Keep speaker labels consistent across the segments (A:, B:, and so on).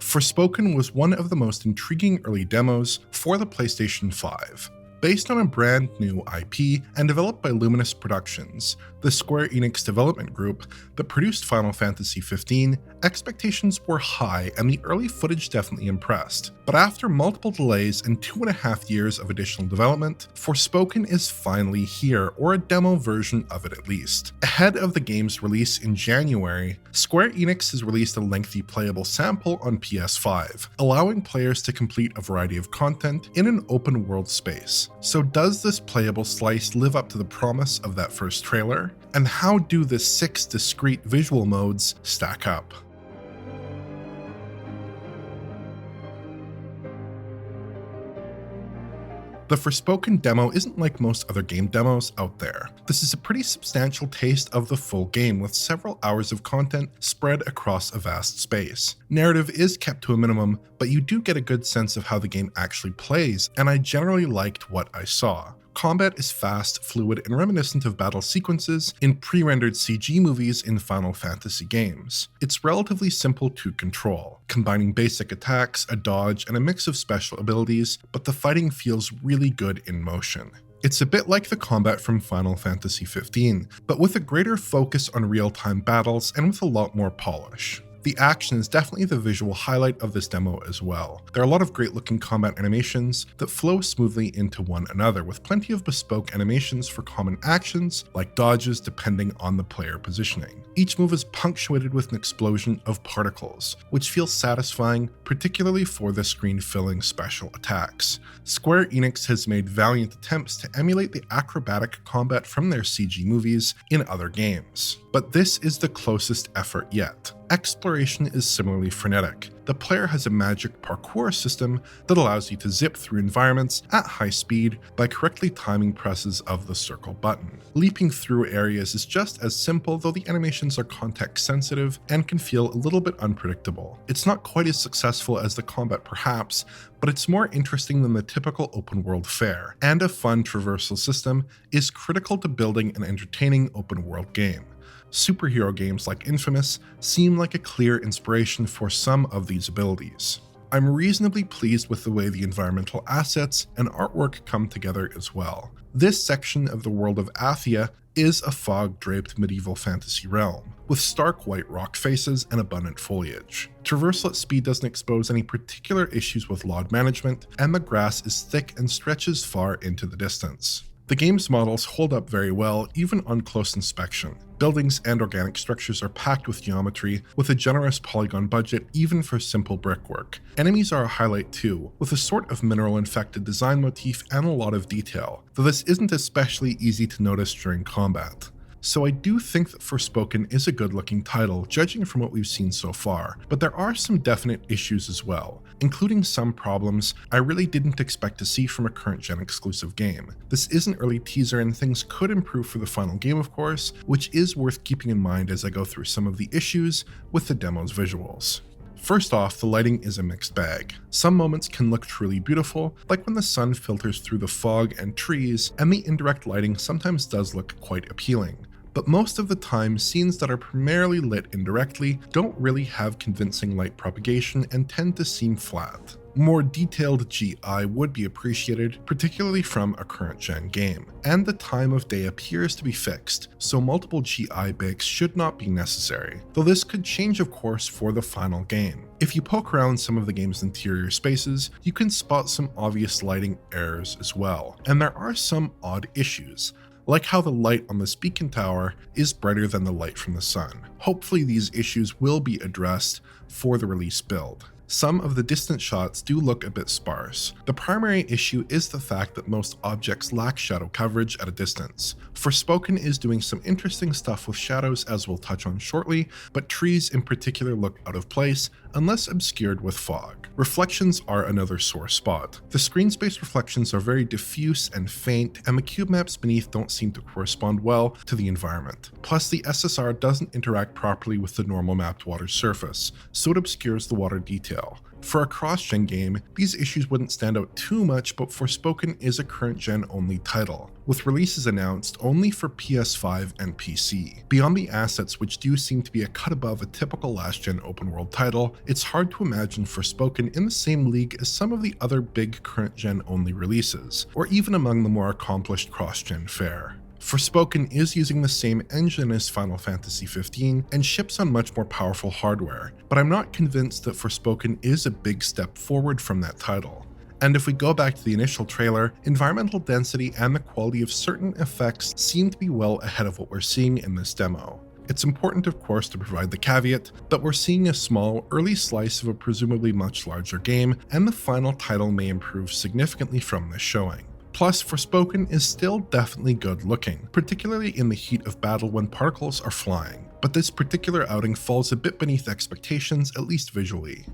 A: Forspoken was one of the most intriguing early demos for the PlayStation 5. Based on a brand new IP and developed by Luminous Productions, the Square Enix development group that produced Final Fantasy XV, expectations were high and the early footage definitely impressed. But after multiple delays and 2.5 years of additional development, Forspoken is finally here, or a demo version of it at least. Ahead of the game's release in January, Square Enix has released a lengthy playable sample on PS5, allowing players to complete a variety of content in an open world space. So does this playable slice live up to the promise of that first trailer? And how do the 6 discrete visual modes stack up? The Forspoken demo isn't like most other game demos out there. This is a pretty substantial taste of the full game with several hours of content spread across a vast space. Narrative is kept to a minimum, but you do get a good sense of how the game actually plays, and I generally liked what I saw. Combat is fast, fluid, and reminiscent of battle sequences in pre-rendered CG movies in Final Fantasy games. It's relatively simple to control, combining basic attacks, a dodge, and a mix of special abilities, but the fighting feels really good in motion. It's a bit like the combat from Final Fantasy XV, but with a greater focus on real-time battles and with a lot more polish. The action is definitely the visual highlight of this demo as well. There are a lot of great looking combat animations that flow smoothly into one another, with plenty of bespoke animations for common actions, like dodges depending on the player positioning. Each move is punctuated with an explosion of particles, which feels satisfying, particularly for the screen-filling special attacks. Square Enix has made valiant attempts to emulate the acrobatic combat from their CG movies in other games, but this is the closest effort yet. Exploration is similarly frenetic. The player has a magic parkour system that allows you to zip through environments at high speed by correctly timing presses of the circle button. Leaping through areas is just as simple, though the animations are context sensitive and can feel a little bit unpredictable. It's not quite as successful as the combat perhaps, but it's more interesting than the typical open world fare, and a fun traversal system is critical to building an entertaining open world game. Superhero games like Infamous seem like a clear inspiration for some of these abilities. I'm reasonably pleased with the way the environmental assets and artwork come together as well. This section of the world of Athia is a fog-draped medieval fantasy realm, with stark white rock faces and abundant foliage. Traversal at speed doesn't expose any particular issues with load management, and the grass is thick and stretches far into the distance. The game's models hold up very well, even on close inspection. Buildings and organic structures are packed with geometry, with a generous polygon budget even for simple brickwork. Enemies are a highlight too, with a sort of mineral-infected design motif and a lot of detail, though this isn't especially easy to notice during combat. So I do think that Forspoken is a good-looking title, judging from what we've seen so far, but there are some definite issues as well, including some problems I really didn't expect to see from a current-gen exclusive game. This is an early teaser and things could improve for the final game, of course, which is worth keeping in mind as I go through some of the issues with the demo's visuals. First off, the lighting is a mixed bag. Some moments can look truly beautiful, like when the sun filters through the fog and trees, and the indirect lighting sometimes does look quite appealing. But most of the time, scenes that are primarily lit indirectly don't really have convincing light propagation and tend to seem flat. More detailed GI would be appreciated, particularly from a current-gen game, and the time of day appears to be fixed, so multiple GI bakes should not be necessary, though this could change of course for the final game. If you poke around some of the game's interior spaces, you can spot some obvious lighting errors as well, and there are some odd issues, like how the light on this beacon tower is brighter than the light from the sun. Hopefully these issues will be addressed for the release build. Some of the distant shots do look a bit sparse. The primary issue is the fact that most objects lack shadow coverage at a distance. Forspoken is doing some interesting stuff with shadows, as we'll touch on shortly, but trees in particular look out of place unless obscured with fog. Reflections are another sore spot. The screen space reflections are very diffuse and faint, and the cube maps beneath don't seem to correspond well to the environment. Plus, the SSR doesn't interact properly with the normal mapped water surface, so it obscures the water detail. detail. For a cross-gen game, these issues wouldn't stand out too much, but Forspoken is a current-gen only title, with releases announced only for PS5 and PC. Beyond the assets, which do seem to be a cut above a typical last-gen open-world title, it's hard to imagine Forspoken in the same league as some of the other big current-gen only releases, or even among the more accomplished cross-gen fare. Forspoken is using the same engine as Final Fantasy XV and ships on much more powerful hardware, but I'm not convinced that Forspoken is a big step forward from that title. And if we go back to the initial trailer, environmental density and the quality of certain effects seem to be well ahead of what we're seeing in this demo. It's important, of course, to provide the caveat that we're seeing a small, early slice of a presumably much larger game, and the final title may improve significantly from this showing. Plus, Forspoken is still definitely good looking, particularly in the heat of battle when particles are flying, but this particular outing falls a bit beneath expectations, at least visually.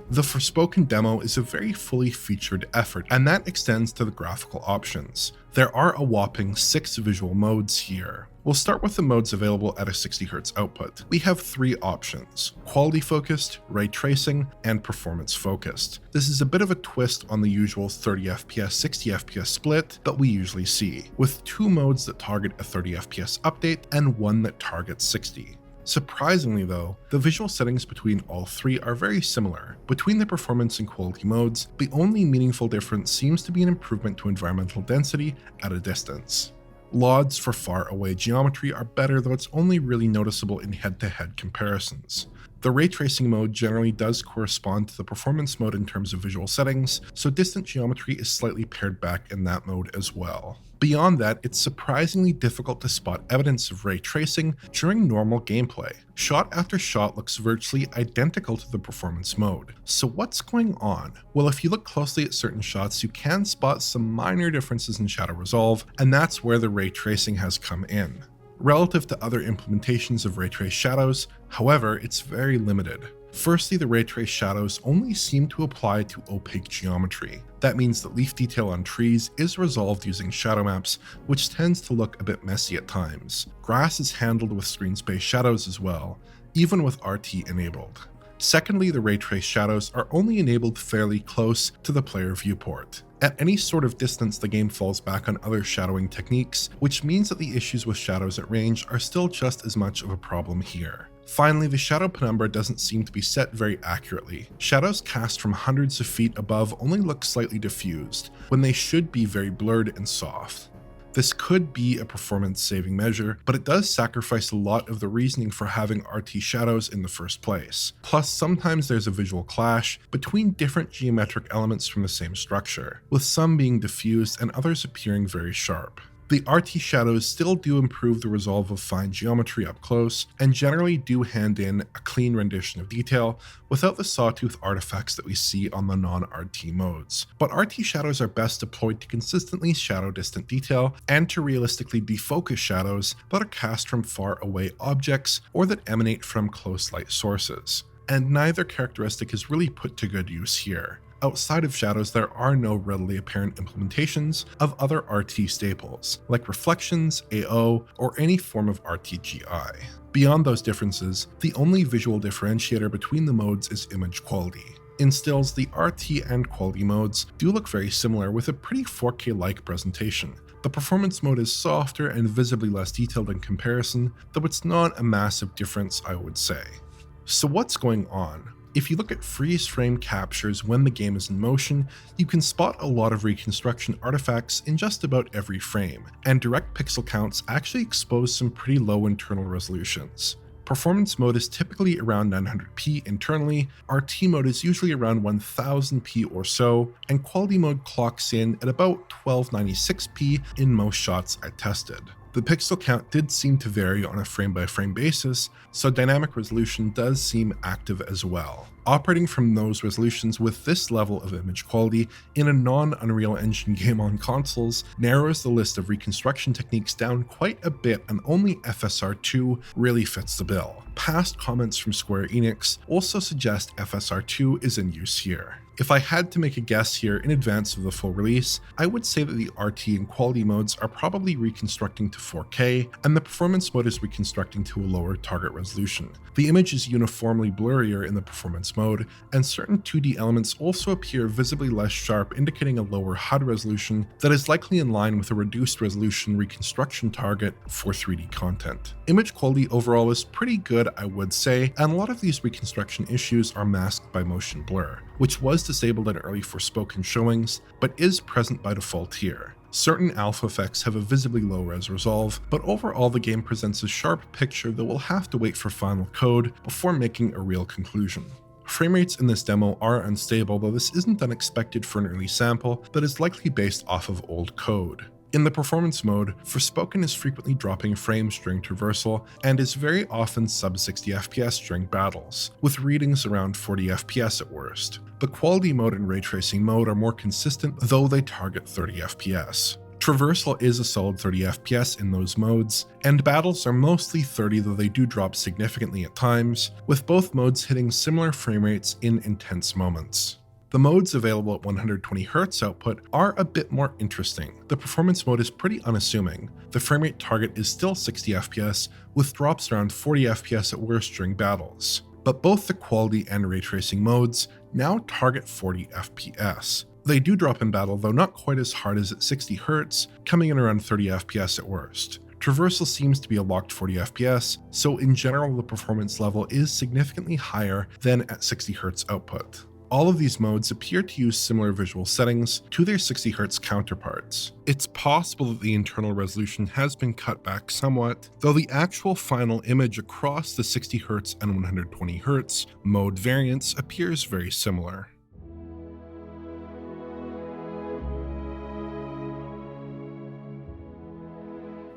A: The Forspoken demo is a very fully featured effort, and that extends to the graphical options. There are a whopping 6 visual modes here. We'll start with the modes available at a 60Hz output. We have 3 options: quality focused, ray tracing, and performance focused. This is a bit of a twist on the usual 30fps 60fps split that we usually see, with 2 modes that target a 30fps update and 1 that targets 60. Surprisingly though, the visual settings between all 3 are very similar. Between the performance and quality modes, the only meaningful difference seems to be an improvement to environmental density at a distance. LODs for far away geometry are better, though it's only really noticeable in head-to-head comparisons. The ray tracing mode generally does correspond to the performance mode in terms of visual settings, so distant geometry is slightly pared back in that mode as well. Beyond that, it's surprisingly difficult to spot evidence of ray tracing during normal gameplay. Shot after shot looks virtually identical to the performance mode. So what's going on? Well, if you look closely at certain shots, you can spot some minor differences in shadow resolve, and that's where the ray tracing has come in. Relative to other implementations of ray trace shadows, however, it's very limited. Firstly, the ray trace shadows only seem to apply to opaque geometry. That means that leaf detail on trees is resolved using shadow maps, which tends to look a bit messy at times. Grass is handled with screen space shadows as well, even with RT enabled. Secondly, the ray trace shadows are only enabled fairly close to the player viewport. At any sort of distance, the game falls back on other shadowing techniques, which means that the issues with shadows at range are still just as much of a problem here. Finally, the shadow penumbra doesn't seem to be set very accurately. Shadows cast from hundreds of feet above only look slightly diffused, when they should be very blurred and soft. This could be a performance-saving measure, but it does sacrifice a lot of the reasoning for having RT shadows in the first place. Plus, sometimes there's a visual clash between different geometric elements from the same structure, with some being diffused and others appearing very sharp. The RT shadows still do improve the resolve of fine geometry up close, and generally do hand in a clean rendition of detail without the sawtooth artifacts that we see on the non-RT modes. But RT shadows are best deployed to consistently shadow distant detail and to realistically defocus shadows that are cast from far away objects or that emanate from close light sources. And neither characteristic is really put to good use here. Outside of shadows, there are no readily apparent implementations of other RT staples, like reflections, AO, or any form of RTGI. Beyond those differences, the only visual differentiator between the modes is image quality. In stills, the RT and quality modes do look very similar, with a pretty 4K-like presentation. The performance mode is softer and visibly less detailed in comparison, though it's not a massive difference, I would say. So what's going on? If you look at freeze frame captures when the game is in motion, you can spot a lot of reconstruction artifacts in just about every frame, and direct pixel counts actually expose some pretty low internal resolutions. Performance mode is typically around 900p internally, RT mode is usually around 1000p or so, and quality mode clocks in at about 1296p in most shots I tested. The pixel count did seem to vary on a frame-by-frame basis, so dynamic resolution does seem active as well. Operating from those resolutions with this level of image quality in a non-Unreal Engine game on consoles narrows the list of reconstruction techniques down quite a bit, and only FSR2 really fits the bill. Past comments from Square Enix also suggest FSR2 is in use here. If I had to make a guess here in advance of the full release, I would say that the RT and quality modes are probably reconstructing to 4K, and the performance mode is reconstructing to a lower target resolution. The image is uniformly blurrier in the performance mode, and certain 2D elements also appear visibly less sharp, indicating a lower HUD resolution that is likely in line with a reduced resolution reconstruction target for 3D content. Image quality overall is pretty good, I would say, and a lot of these reconstruction issues are masked by motion blur, which was disabled in early Forspoken showings, but is present by default here. Certain alpha effects have a visibly low res resolve, but overall the game presents a sharp picture that will have to wait for final code before making a real conclusion. Frame rates in this demo are unstable, though this isn't unexpected for an early sample that is likely based off of old code. In the performance mode, Forspoken is frequently dropping frames during traversal and is very often sub 60 FPS during battles, with readings around 40 FPS at worst. The quality mode and ray tracing mode are more consistent, though they target 30 FPS. Traversal is a solid 30 FPS in those modes, and battles are mostly 30, though they do drop significantly at times, with both modes hitting similar frame rates in intense moments. The modes available at 120Hz output are a bit more interesting. The performance mode is pretty unassuming. The framerate target is still 60 FPS, with drops around 40 FPS at worst during battles. But both the quality and ray tracing modes now target 40 FPS. They do drop in battle, though not quite as hard as at 60Hz, coming in around 30 FPS at worst. Traversal seems to be a locked 40 FPS, so in general the performance level is significantly higher than at 60Hz output. All of these modes appear to use similar visual settings to their 60Hz counterparts. It's possible that the internal resolution has been cut back somewhat, though the actual final image across the 60Hz and 120Hz mode variants appears very similar.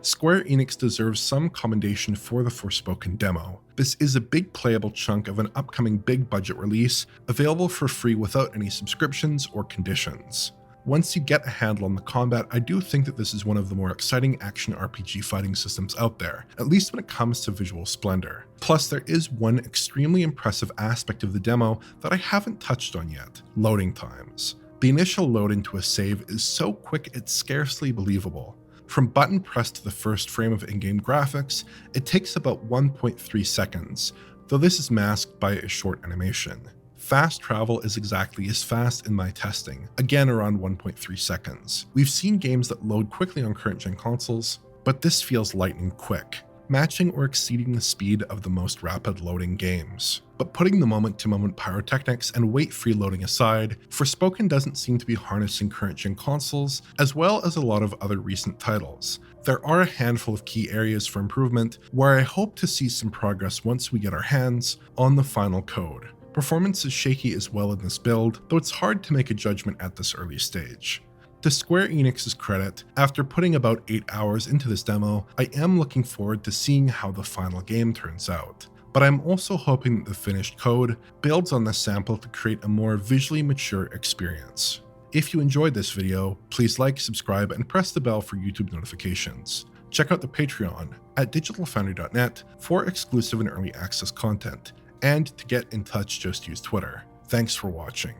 A: Square Enix deserves some commendation for the Forspoken demo. This is a big playable chunk of an upcoming big budget release, available for free without any subscriptions or conditions. Once you get a handle on the combat, I do think that this is one of the more exciting action RPG fighting systems out there, at least when it comes to visual splendor. Plus, there is one extremely impressive aspect of the demo that I haven't touched on yet: loading times. The initial load into a save is so quick it's scarcely believable. From button press to the first frame of in-game graphics, it takes about 1.3 seconds, though this is masked by a short animation. Fast travel is exactly as fast in my testing, again around 1.3 seconds. We've seen games that load quickly on current-gen consoles, but this feels lightning quick, matching or exceeding the speed of the most rapid loading games. But putting the moment-to-moment pyrotechnics and wait-free loading aside, Forspoken doesn't seem to be harnessing current-gen consoles, as well as a lot of other recent titles. There are a handful of key areas for improvement where I hope to see some progress once we get our hands on the final code. Performance is shaky as well in this build, though it's hard to make a judgment at this early stage. To Square Enix's credit, after putting about 8 hours into this demo, I am looking forward to seeing how the final game turns out. But I'm also hoping that the finished code builds on this sample to create a more visually mature experience. If you enjoyed this video, please like, subscribe, and press the bell for YouTube notifications. Check out the Patreon at digitalfoundry.net for exclusive and early access content. And to get in touch, just use Twitter. Thanks for watching.